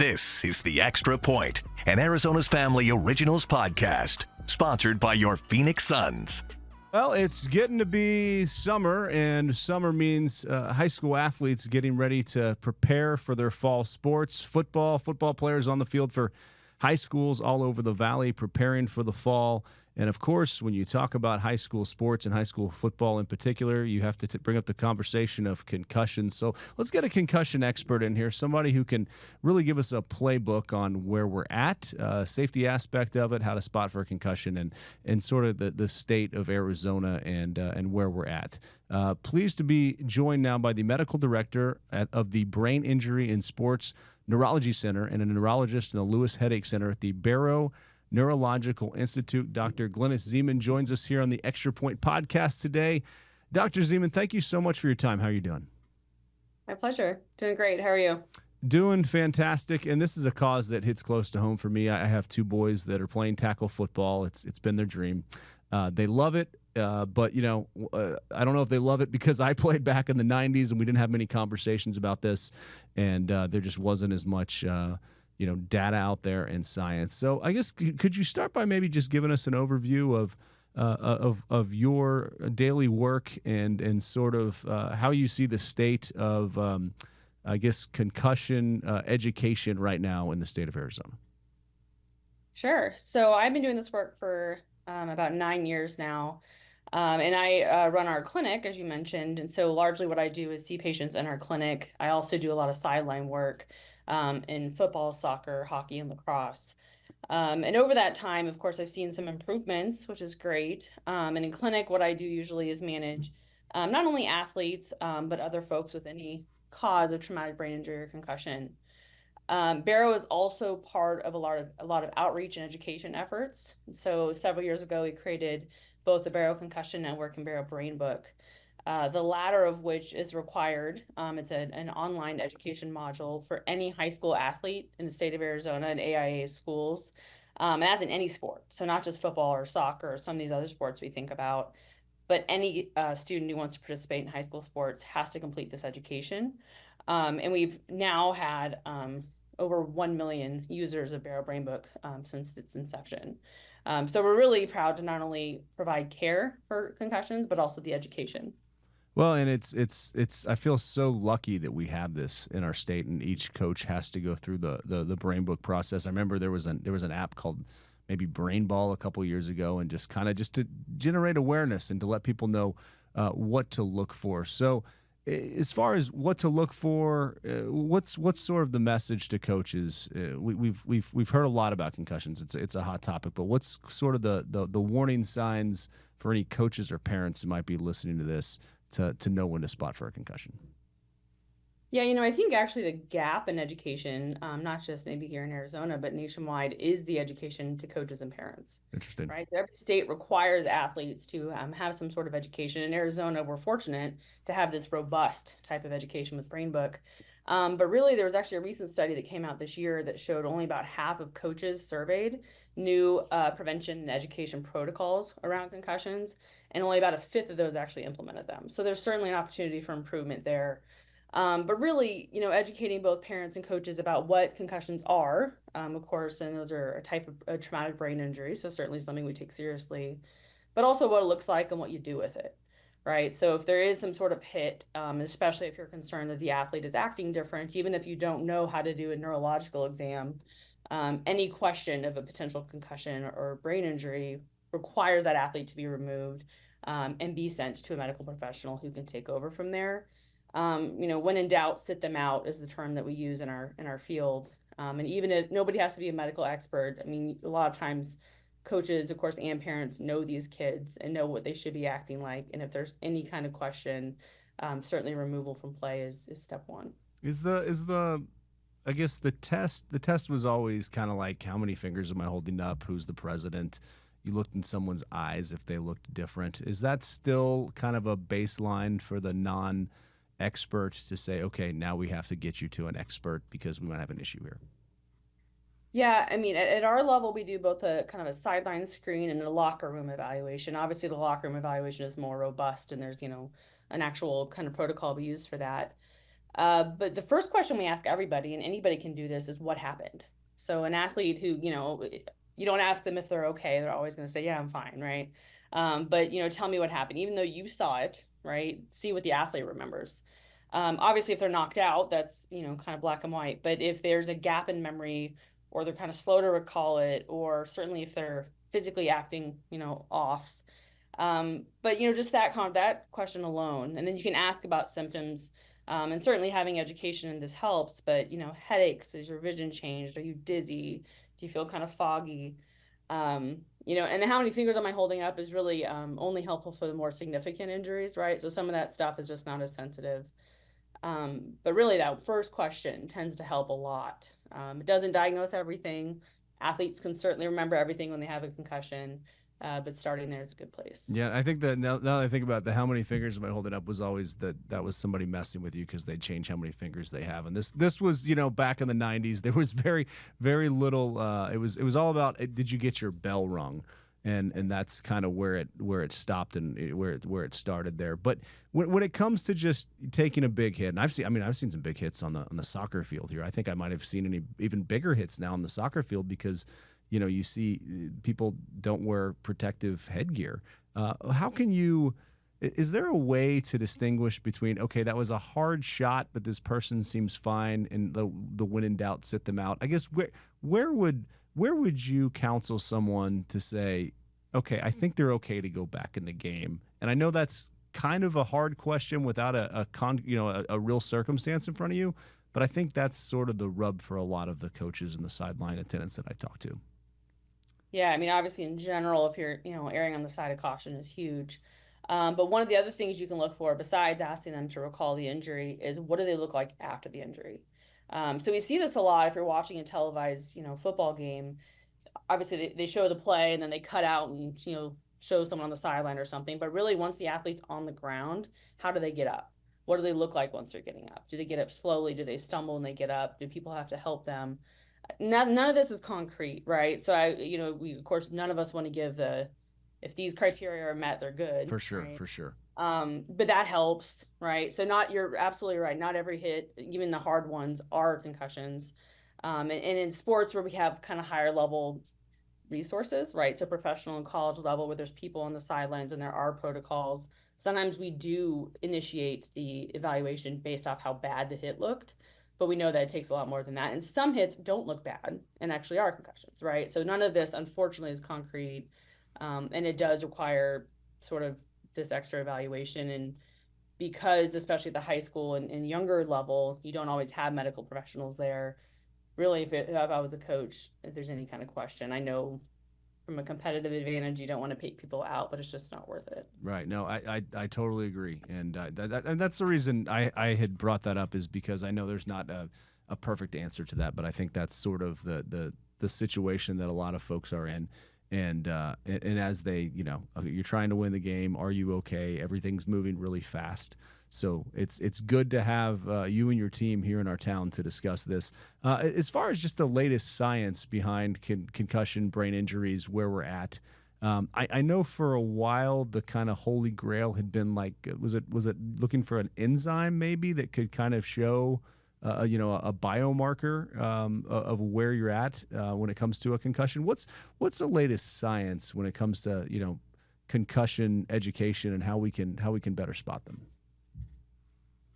This is The Extra Point, an Arizona's Family Originals podcast, sponsored by your Phoenix Suns. Well, it's getting to be summer, and summer means high school athletes getting ready to prepare for their fall sports. Football players on the field for high schools all over the valley preparing for the fall. And, of course, when you talk about high school sports and high school football in particular, you have to bring up the conversation of concussions. So let's get a concussion expert in here, somebody who can really give us a playbook on where we're at, safety aspect of it, how to spot for a concussion, and sort of the state of Arizona and where we're at. Pleased to be joined now by the medical director of the Brain Injury and Sports Neurology Center and a neurologist in the Lewis Headache Center at the Barrow Neurological Institute. Dr. Glynnis Zieman joins us here on the Extra Point podcast today. Dr. Zieman, thank you so much for your time. How are you doing? My pleasure. Doing great. How are you? Doing fantastic. And this is a cause that hits close to home for me. I have two boys that are playing tackle football. It's been their dream. They love it. But, I don't know if they love it because I played back in the 90s and we didn't have many conversations about this. And there just wasn't as much data out there in science. So I guess could you start by maybe just giving us an overview of your daily work and sort of how you see the state of concussion education right now in the state of Arizona? Sure. So I've been doing this work for about 9 years now. And I run our clinic, as you mentioned. And so largely what I do is see patients in our clinic. I also do a lot of sideline work in football, soccer, hockey, and lacrosse. And over that time, of course, I've seen some improvements, which is great. And in clinic, what I do usually is manage not only athletes, but other folks with any cause of traumatic brain injury or concussion. Barrow is also part of a lot of outreach and education efforts. So several years ago, we created both the Barrow Concussion Network and Barrow Brain Book, the latter of which is required. It's an online education module for any high school athlete in the state of Arizona and AIA schools, and that's in any sport. So not just football or soccer or some of these other sports we think about, but any student who wants to participate in high school sports has to complete this education. And we've now had over 1 million users of Barrow Brain Book since its inception. So we're really proud to not only provide care for concussions, but also the education. Well, and it's I feel so lucky that we have this in our state, and each coach has to go through the Brain Book process. I remember there was an app called maybe Brain Ball a couple years ago, and just to generate awareness and to let people know what to look for. So as far as what to look for, what's sort of the message to coaches? We've heard a lot about concussions. It's a hot topic, but what's sort of the warning signs for any coaches or parents who might be listening to this to know when to spot for a concussion? Yeah, I think actually the gap in education, not just maybe here in Arizona, but nationwide, is the education to coaches and parents. Interesting. Right? Every state requires athletes to have some sort of education. In Arizona, we're fortunate to have this robust type of education with Brain Book. But really, there was actually a recent study that came out this year that showed only about half of coaches surveyed knew prevention and education protocols around concussions, and only about a fifth of those actually implemented them. So there's certainly an opportunity for improvement there. But really, educating both parents and coaches about what concussions are, of course, and those are a type of a traumatic brain injury, so certainly something we take seriously, but also what it looks like and what you do with it, right? So if there is some sort of hit, especially if you're concerned that the athlete is acting different, even if you don't know how to do a neurological exam, any question of a potential concussion or brain injury requires that athlete to be removed and be sent to a medical professional who can take over from there. When in doubt, sit them out is the term that we use in our field. And even if nobody has to be a medical expert, I mean, a lot of times coaches, of course, and parents know these kids and know what they should be acting like. And if there's any kind of question, certainly removal from play is step one. I guess the test was always kind of like, how many fingers am I holding up? Who's the president? You looked in someone's eyes if they looked different. Is that still kind of a baseline for the non-expert to say, okay, now we have to get you to an expert because we might have an issue here? Yeah, I mean, at our level, we do both a kind of a sideline screen and a locker room evaluation. Obviously, the locker room evaluation is more robust, and there's, an actual kind of protocol we use for that. But the first question we ask everybody, and anybody can do this, is what happened? So an athlete who, you don't ask them if they're okay. They're always going to say, yeah, I'm fine, right? But, tell me what happened. Even though you saw it, right? See what the athlete remembers. Obviously, if they're knocked out, that's, kind of black and white. But if there's a gap in memory, or they're kind of slow to recall it, or certainly if they're physically acting, off. But just that question alone, and then you can ask about symptoms, and certainly having education in this helps. But headaches, is your vision changed? Are you dizzy? Do you feel kind of foggy? And how many fingers am I holding up is really only helpful for the more significant injuries, right? So some of that stuff is just not as sensitive. But really, that first question tends to help a lot. It doesn't diagnose everything. Athletes can certainly remember everything when they have a concussion, but starting there is a good place. Yeah, I think that now that I think about the how many fingers am I holding up was always that was somebody messing with you because they change how many fingers they have. And this was back in the 90s. There was very little. It was all about did you get your bell rung, and that's kind of where it stopped and where it started there. But when it comes to just taking a big hit, and I've seen some big hits on the soccer field here. I think I might have seen any even bigger hits now on the soccer field because you see people don't wear protective headgear. How can you? Is there a way to distinguish between okay, that was a hard shot, but this person seems fine, and the when in doubt, sit them out? I guess where would you counsel someone to say, okay, I think they're okay to go back in the game? And I know that's kind of a hard question without a real circumstance in front of you, but I think that's sort of the rub for a lot of the coaches and the sideline attendants that I talk to. Yeah, I mean, obviously, in general, if you're, erring on the side of caution is huge. But one of the other things you can look for, besides asking them to recall the injury, is what do they look like after the injury? So we see this a lot if you're watching a televised, football game. Obviously, they show the play and then they cut out and, show someone on the sideline or something. But really, once the athlete's on the ground, how do they get up? What do they look like once they're getting up? Do they get up slowly? Do they stumble when they get up? Do people have to help them? None of this is concrete, right? So we of course none of us want to give if these criteria are met, they're good, For sure, right? for sure. But that helps, right? So you're absolutely right. Not every hit, even the hard ones, are concussions. And in sports where we have kind of higher level resources, right? So professional and college level where there's people on the sidelines and there are protocols. Sometimes we do initiate the evaluation based off how bad the hit looked, but we know that it takes a lot more than that. And some hits don't look bad and actually are concussions, right? So none of this, unfortunately, is concrete. And it does require sort of this extra evaluation. And because, especially at the high school and younger level, you don't always have medical professionals there. Really, if I was a coach, if there's any kind of question, I know from a competitive advantage, you don't want to take people out, but it's just not worth it. Right. No, I totally agree, and and that's the reason I had brought that up is because I know there's not a perfect answer to that, but I think that's sort of the situation that a lot of folks are in, and as they you're trying to win the game, are you okay? Everything's moving really fast. So it's good to have you and your team here in our town to discuss this. As far as just the latest science behind concussion, brain injuries, where we're at, I know for a while the kind of holy grail had been like, was it looking for an enzyme maybe that could kind of show, a biomarker of where you're at when it comes to a concussion. What's the latest science when it comes to concussion education and how we can better spot them?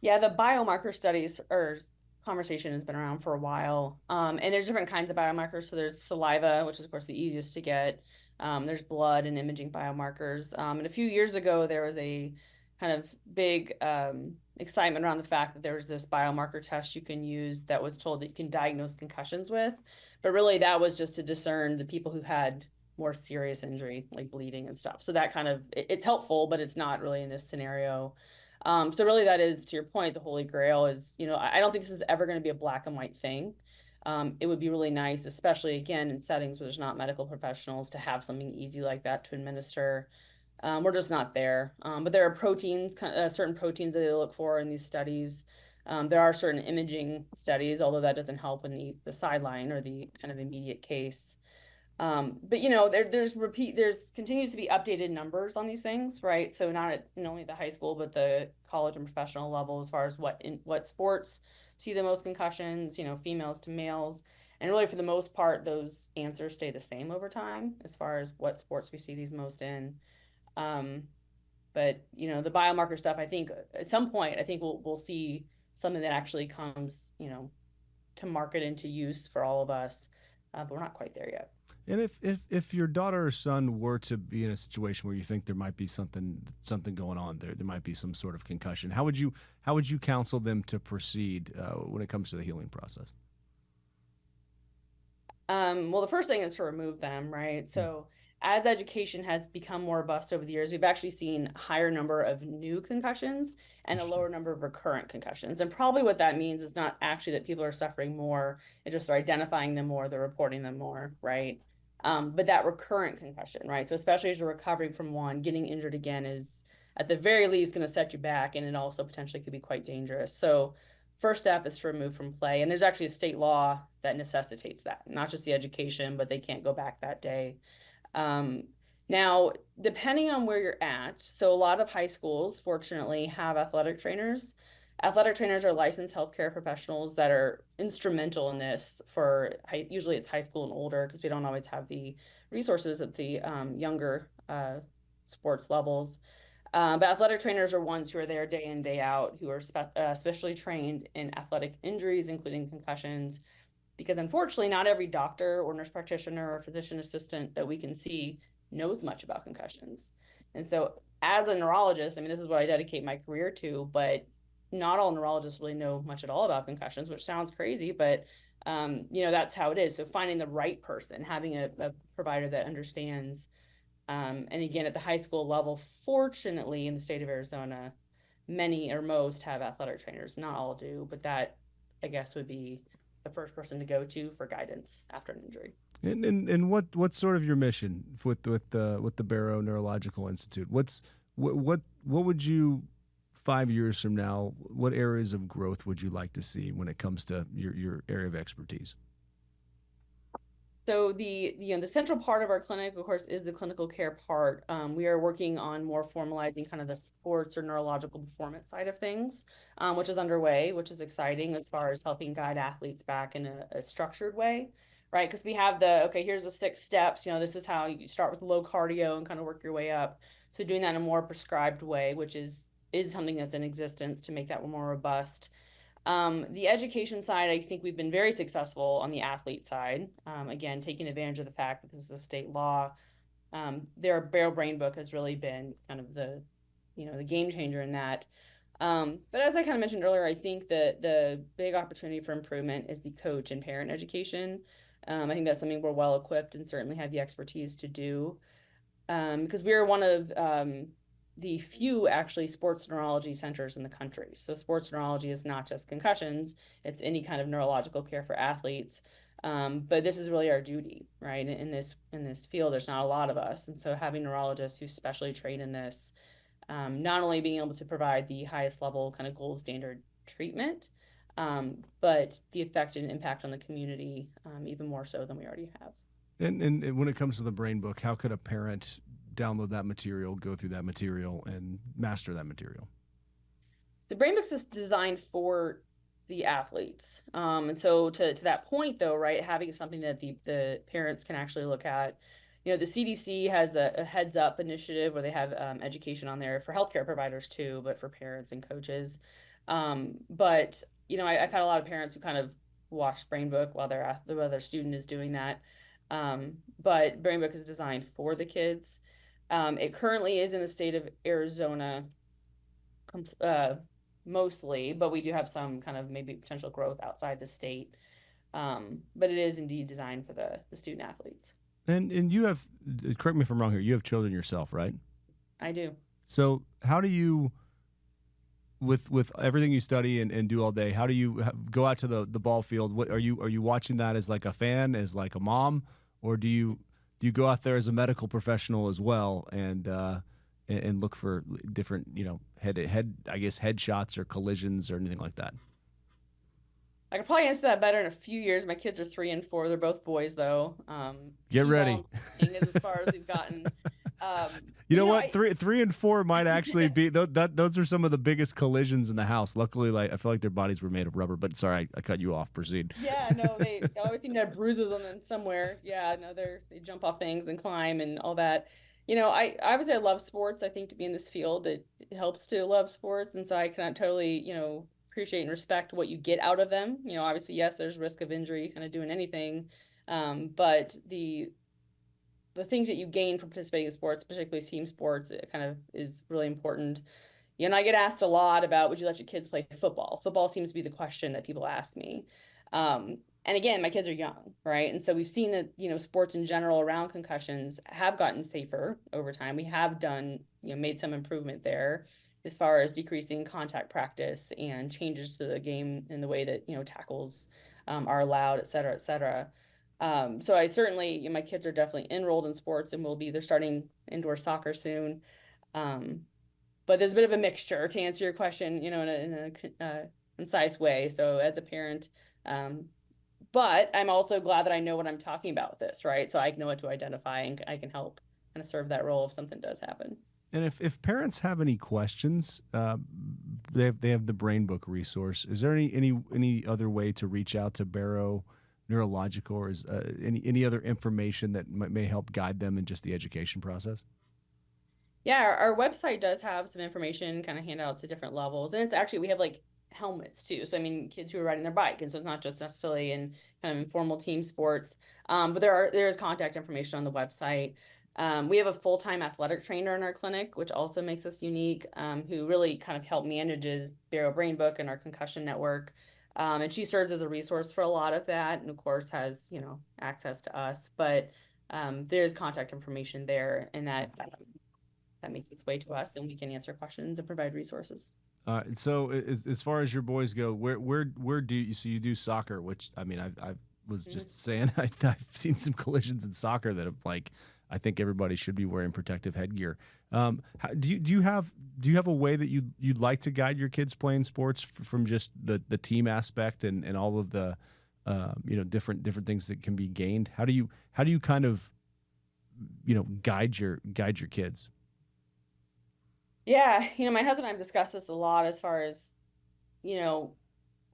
Yeah, the biomarker studies or conversation has been around for a while. And there's different kinds of biomarkers. So there's saliva, which is, of course, the easiest to get. There's blood and imaging biomarkers. And a few years ago, there was a kind of big excitement around the fact that there was this biomarker test you can use that was told that you can diagnose concussions with. But really, that was just to discern the people who had more serious injury, like bleeding and stuff. So that kind of, it's helpful, but it's not really in this scenario. So really that is, to your point, the holy grail is, I don't think this is ever going to be a black and white thing. It would be really nice, especially again in settings where there's not medical professionals, to have something easy like that to administer. We're just not there. But there are proteins, certain proteins that they look for in these studies. There are certain imaging studies, although that doesn't help in the sideline or the kind of immediate case. But there's continues to be updated numbers on these things, right? So not only at the high school, but the college and professional level, as far as what sports see the most concussions, females to males. And really, for the most part, those answers stay the same over time as far as what sports we see these most in. Um, but the biomarker stuff, I think at some point, I think we'll see something that actually comes, to market into use for all of us. But we're not quite there yet. And if your daughter or son were to be in a situation where you think there might be something going on there might be some sort of concussion, how would you counsel them to proceed when it comes to the healing process? Well, the first thing is to remove them, right? So as education has become more robust over the years, we've actually seen a higher number of new concussions and a lower number of recurrent concussions. And probably what that means is not actually that people are suffering more, it's just they're identifying them more, they're reporting them more, right? But that recurrent concussion, right? So especially as you're recovering from one, getting injured again is at the very least going to set you back, and it also potentially could be quite dangerous. So first step is to remove from play. And there's actually a state law that necessitates that, not just the education, but they can't go back that day. Um, Now, depending on where you're at, so a lot of high schools, fortunately, have athletic trainers. Athletic trainers are licensed healthcare professionals that are instrumental in this usually it's high school and older, because we don't always have the resources at the younger sports levels. But athletic trainers are ones who are there day in, day out, who are specially trained in athletic injuries, including concussions, because unfortunately, not every doctor or nurse practitioner or physician assistant that we can see knows much about concussions. And so, as a neurologist, I mean, this is what I dedicate my career to, but not all neurologists really know much at all about concussions, which sounds crazy, but that's how it is. So finding the right person, having a provider that understands. And again, at the high school level, fortunately, in the state of Arizona, many or most have athletic trainers. Not all do, but that, I guess, would be the first person to go to for guidance after an injury. And what's sort of your mission with the Barrow Neurological Institute? What would you 5 years from now? What areas of growth would you like to see when it comes to your area of expertise? So the central part of our clinic, of course, is the clinical care part. We are working on more formalizing kind of the sports or neurological performance side of things, which is underway, which is exciting as far as helping guide athletes back in a structured way, right? Because we have here's the 6 steps. This is how you start with low cardio and kind of work your way up. So doing that in a more prescribed way, which is something that's in existence to make that more robust. The education side, I think we've been very successful on the athlete side. Again, taking advantage of the fact that this is a state law. Their Barrow Brain Book has really been kind of the game changer in that. But as I kind of mentioned earlier, I think that the big opportunity for improvement is the coach and parent education. I think that's something we're well equipped and certainly have the expertise to do. Because we are one of the few actually sports neurology centers in the country. So sports neurology is not just concussions, it's any kind of neurological care for athletes. But this is really our duty, right? In this field, there's not a lot of us. And so having neurologists who specially train in this, not only being able to provide the highest level kind of gold standard treatment, but the effect and impact on the community, even more so than we already have. And when it comes to the Brain Book, how could a parent download that material, go through that material, and master that material? The Brain Book is designed for the athletes. And so to that point, though, right, having something that the parents can actually look at. The CDC has a heads up initiative where they have education on there for healthcare providers too, but for parents and coaches. But I've had a lot of parents who kind of watch Brain Book while their student is doing that. But Brain Book is designed for the kids. It currently is in the state of Arizona, mostly, but we do have some kind of maybe potential growth outside the state. But it is indeed designed for the student athletes. And you have, correct me if I'm wrong here, you have children yourself, right? I do. So how do you, with everything you study and do all day, how do you go out to the ball field? What are you watching that as like a fan, as like a mom, or do you go out there as a medical professional as well and look for different head I guess head shots or collisions or anything like that? I could probably answer that better in a few years. My kids are 3 and 4. They're both boys, though. Get ready. Is as far as we've gotten. You know what? Three and 4 might actually be those are some of the biggest collisions in the house. Luckily, like I feel like their bodies were made of rubber. But sorry, I cut you off. Proceed. Yeah, no, they always seem to have bruises on them somewhere. Yeah, no, they jump off things and climb and all that. I obviously I love sports. I think to be in this field, it helps to love sports, and so I cannot totally, appreciate and respect what you get out of them. Obviously, yes, there's risk of injury, kind of doing anything, but the things that you gain from participating in sports, particularly team sports, it kind of is really important. I get asked a lot about, would you let your kids play football? Football seems to be the question that people ask me. And again, my kids are young, right? And so we've seen that, sports in general around concussions have gotten safer over time. We have done, made some improvement there as far as decreasing contact practice and changes to the game in the way that, tackles are allowed, et cetera, et cetera. So I certainly, my kids are definitely enrolled in sports and will be, they're starting indoor soccer soon. But there's a bit of a mixture to answer your question, in a concise way. So as a parent, but I'm also glad that I know what I'm talking about with this, right? So I know what to identify and I can help kind of serve that role if something does happen. And if parents have any questions, they have the Brain Book resource. Is there any other way to reach out to Barrow Neurological, or is any other information that may help guide them in just the education process? Yeah, our website does have some information, kind of handouts at different levels. And it's actually, we have like helmets too. So, I mean, kids who are riding their bike. And so it's not just necessarily in kind of informal team sports. But there is contact information on the website. We have a full-time athletic trainer in our clinic, which also makes us unique, who really kind of help manages Barrow Brain Book and our concussion network. And she serves as a resource for a lot of that, and of course has, access to us. But there's contact information there, and that makes its way to us, and we can answer questions and provide resources. So as far as your boys go, where do you, so you do soccer, which I mean, I was just saying, I've seen some collisions in soccer that have, like, I think everybody should be wearing protective headgear. Do you have a way that you'd like to guide your kids playing sports from just the team aspect and all of the different things that can be gained? How do you kind of guide your kids? Yeah, my husband and I have discussed this a lot as far as,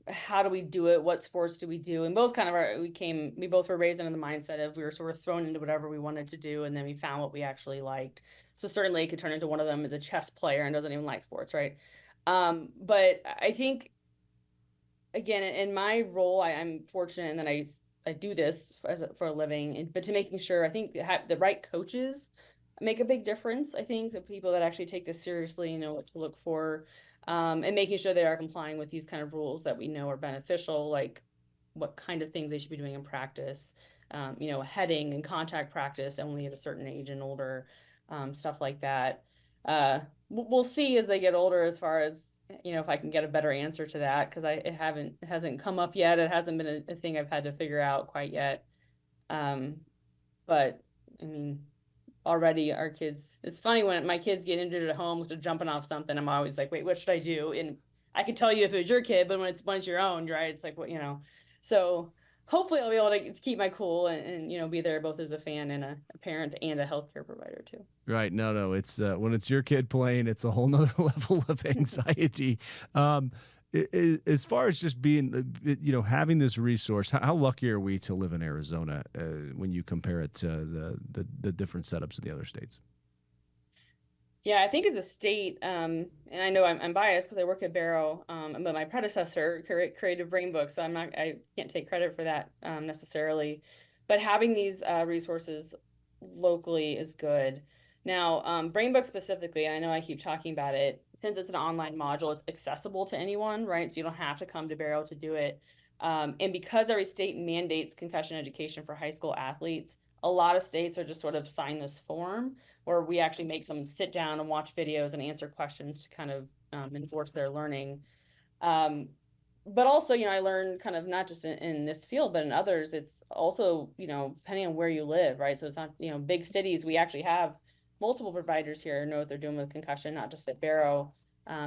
how do we do it? What sports do we do? And both kind of we both were raised into the mindset of we were sort of thrown into whatever we wanted to do, and then we found what we actually liked. So certainly it could turn into one of them as a chess player and doesn't even like sports, right? But I think, again, in my role, I'm fortunate in that I do this for a living, but to making sure, I think the right coaches make a big difference. I think the people that actually take this seriously know what to look for, and making sure they are complying with these kind of rules that we know are beneficial, like what kind of things they should be doing in practice, heading and contact practice only at a certain age and older, stuff like that. We'll see as they get older as far as, if I can get a better answer to that, because it hasn't come up yet. It hasn't been a thing I've had to figure out quite yet. But I mean, already our kids, it's funny when my kids get injured at home because they're jumping off something, I'm always like, wait, what should I do? And I can tell you if it was your kid, but when it's your own, right, it's like, what, so hopefully I'll be able to keep my cool and be there both as a fan and a parent and a healthcare provider too. Right. No, it's when it's your kid playing, it's a whole nother level of anxiety. As far as just being, having this resource, how lucky are we to live in Arizona when you compare it to the different setups in the other states? Yeah, I think as a state, and I know I'm biased because I work at Barrow, but my predecessor created Brain Book, so I can't take credit for that necessarily. But having these resources locally is good. Now, Brain Book specifically, I know I keep talking about it, since it's an online module, it's accessible to anyone, right? So you don't have to come to Barrow to do it. And because every state mandates concussion education for high school athletes, a lot of states are just sort of sign this form, where we actually make someone sit down and watch videos and answer questions to kind of enforce their learning. But also, I learned kind of not just in this field, but in others, it's also, depending on where you live, right? So it's not, big cities, we actually have multiple providers here know what they're doing with concussion, not just at Barrow.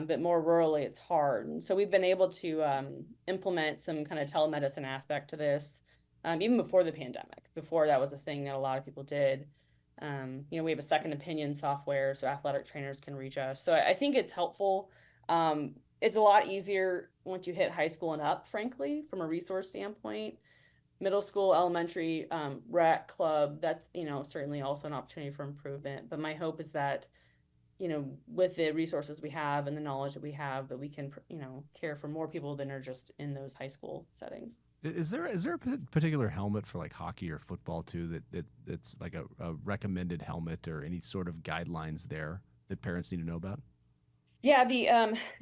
but more rurally, it's hard. And so we've been able to implement some kind of telemedicine aspect to this, even before the pandemic. Before that was a thing that a lot of people did. We have a second opinion software so athletic trainers can reach us. So I think it's helpful. It's a lot easier once you hit high school and up, frankly, from a resource standpoint. Middle school, elementary, rec club, that's, certainly also an opportunity for improvement. But my hope is that, with the resources we have and the knowledge that we have, that we can, care for more people than are just in those high school settings. Is there a particular helmet for like hockey or football too that's like a recommended helmet or any sort of guidelines there that parents need to know about? Yeah, the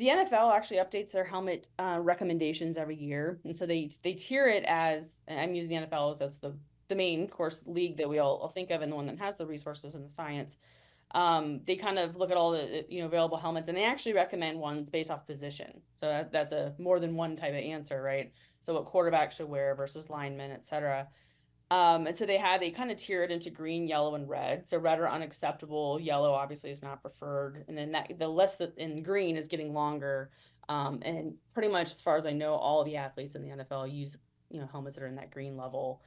NFL actually updates their helmet recommendations every year, and so they tier it as, I'm using the NFL as that's the main, of course, league that we all think of and the one that has the resources and the science. They kind of look at all the available helmets, and they actually recommend ones based off position. So that's a more than one type of answer, right? So what quarterback should wear versus linemen, et cetera. And so they kind of tier it into green, yellow, and red. So red are unacceptable. Yellow obviously is not preferred. And then the list that in green is getting longer. And pretty much as far as I know, all the athletes in the NFL use, helmets that are in that green level.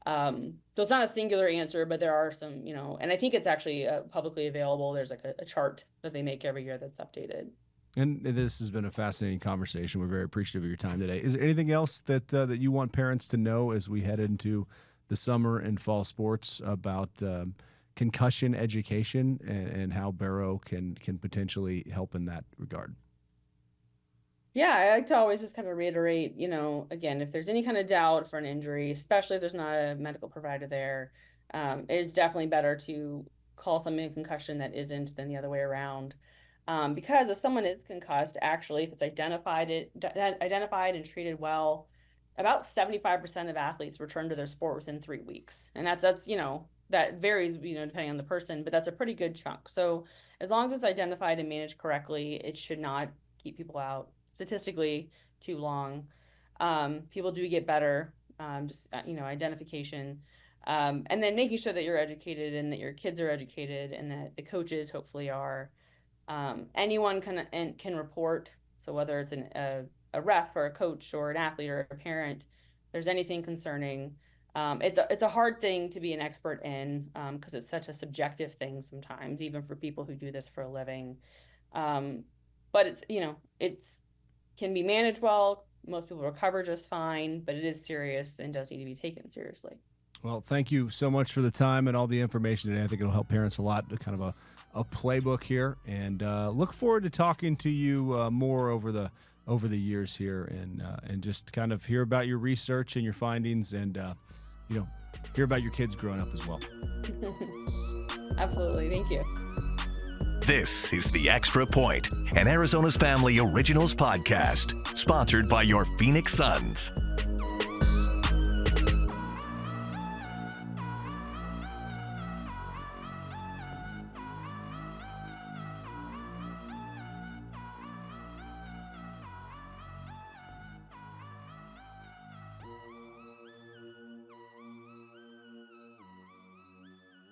So it's not a singular answer, but there are some, and I think it's actually publicly available. There's like a chart that they make every year that's updated. And this has been a fascinating conversation. We're very appreciative of your time today. Is there anything else that you want parents to know as we head into the summer and fall sports about concussion education and how Barrow can potentially help in that regard? Yeah, I like to always just kind of reiterate, again, if there's any kind of doubt for an injury, especially if there's not a medical provider there, it is definitely better to call something a concussion that isn't than the other way around. Because if someone is concussed, actually, if it's identified and treated well, about 75% of athletes return to their sport within 3 weeks. And that's that varies, depending on the person, but that's a pretty good chunk. So as long as it's identified and managed correctly, it should not keep people out statistically too long. People do get better, identification, and then making sure that you're educated and that your kids are educated and that the coaches hopefully are. Anyone can report. So whether it's a ref or a coach or an athlete or a parent, if there's anything concerning, it's a hard thing to be an expert in because it's such a subjective thing sometimes, even for people who do this for a living. But it's can be managed well. Most people recover just fine, but it is serious and does need to be taken seriously. Well, thank you so much for the time and all the information today. I think it'll help parents a lot, kind of a playbook here, and look forward to talking to you more over the years here and just kind of hear about your research and your findings and, hear about your kids growing up as well. Absolutely. Thank you. This is The Extra Point, an Arizona's Family Originals podcast, sponsored by your Phoenix Suns.